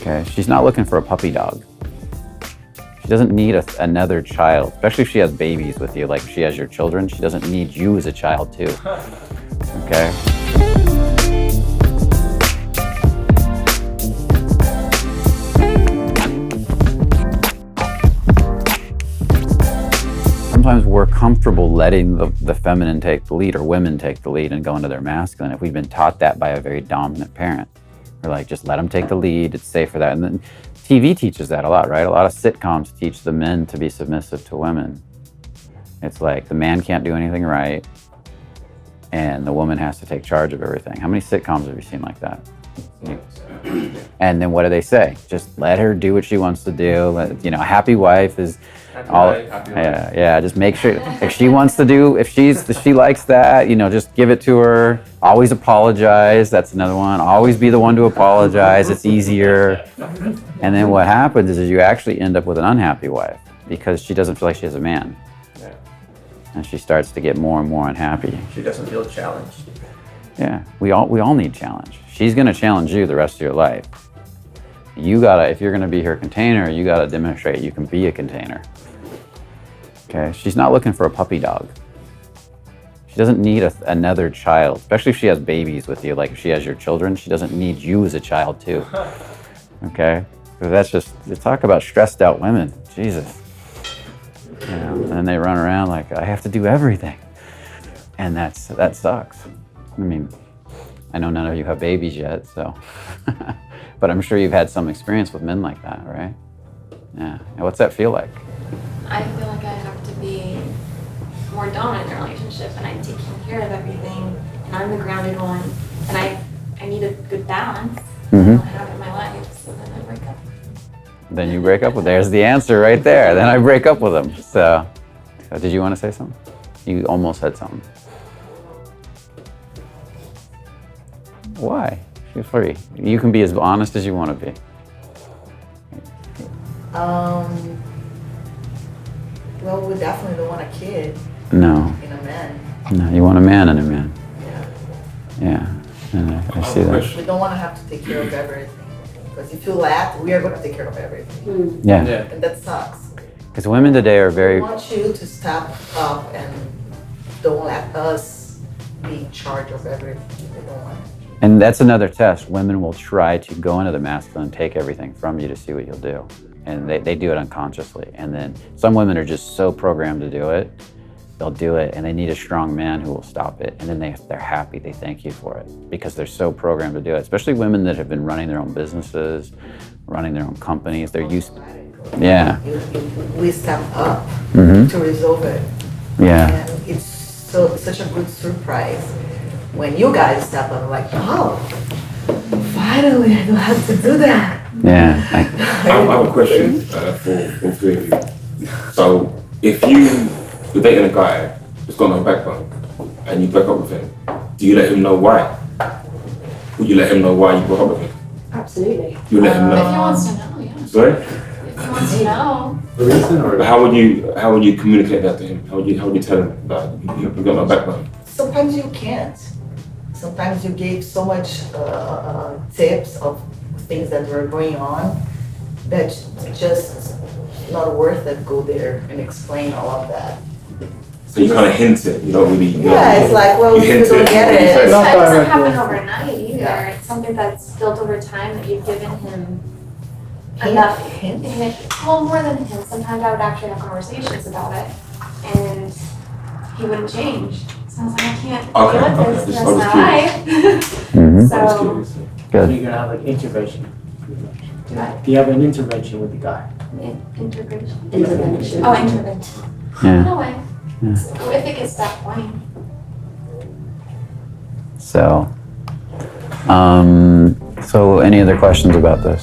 Okay, she's not looking for a puppy dog. She doesn't need another child, especially if she has babies with you, like if she has your children. She doesn't need you as a child too. Okay? Sometimes we're comfortable letting the feminine take the lead, or women take the lead and go into their masculine if we've been taught that by a very dominant parent. We're like, just let them take the lead, it's safe for that. And then TV teaches that a lot, right? A lot of sitcoms teach the men to be submissive to women. It's like the man can't do anything right and the woman has to take charge of everything. How many sitcoms have you seen like that? And then what do they say? Just let her do what she wants to do. A happy wife is happy wife. Yeah, just make sure if she wants to do, if she likes that, just give it to her. Always apologize. That's another one. Always be the one to apologize. It's easier. And then what happens is you actually end up with an unhappy wife because she doesn't feel like she has a man. Yeah. And she starts to get more and more unhappy. She doesn't feel challenged. Yeah, we all need challenge. She's gonna challenge you the rest of your life. If you're gonna be her container, you gotta demonstrate you can be a container. Okay, she's not looking for a puppy dog. She doesn't need another child, especially if she has babies with you, like if she has your children. She doesn't need you as a child too. Okay, so that's just, talk about stressed out women, Jesus. And then they run around like, I have to do everything. And that sucks. I mean, I know none of you have babies yet, so, but I'm sure you've had some experience with men like that, right? Yeah. And what's that feel like? I feel like I have to be more dominant in a relationship, and I'm taking care of everything, and I'm the grounded one, and I need a good balance. I don't have it in my life, so then I break up. Then you break up with, there's the answer right there. Then I break up with him. So did you want to say something? You almost said something. Why? Feel free. You can be as honest as you want to be. Well, we definitely don't want a kid. No. In a man. No, you want a man in a man. Yeah. Yeah, and I see that. We don't want to have to take care of everything. Because if you let, we are going to take care of everything. Yeah. And that sucks. Because women today are very... We want you to step up and don't let us be in charge of everything. We don't want it. And that's another test. Women will try to go into the masculine and take everything from you to see what you'll do. And they do it unconsciously. And then some women are just so programmed to do it, they'll do it, and they need a strong man who will stop it. And then they're happy, they thank you for it because they're so programmed to do it. Especially women that have been running their own businesses, running their own companies. They're used to, yeah. We step up to resolve it. Yeah. And it's such a good surprise when you guys step up, like, oh, finally I don't have to do that. Yeah. I have a question for three of you. So, if you're dating a guy who's got no backbone and you break up with him, do you let him know why? Would you let him know why you broke up with him? Absolutely. You let him know? If he wants to know, yeah. Sorry? If he wants to know. The reason, or how would you communicate that to him? How would you tell him that you've got no backbone? Sometimes you can't. Sometimes you gave so much tips of things that were going on that just not worth it. Go there and explain all of that. So you kind of hint it. You don't really. It's like, well, you don't get it. It doesn't happen overnight either. Yeah. It's something that's built over time that you've given him enough. Well, more than hints. Sometimes I would actually have conversations about it, and he wouldn't change. So I was like, I can't deal with this. That's not life. So. Good. You're gonna have like intervention. Do I? Do you have an intervention with the guy? Intervention. Oh, intervention. Yeah. No way. Yeah. If it gets to that point. So any other questions about this?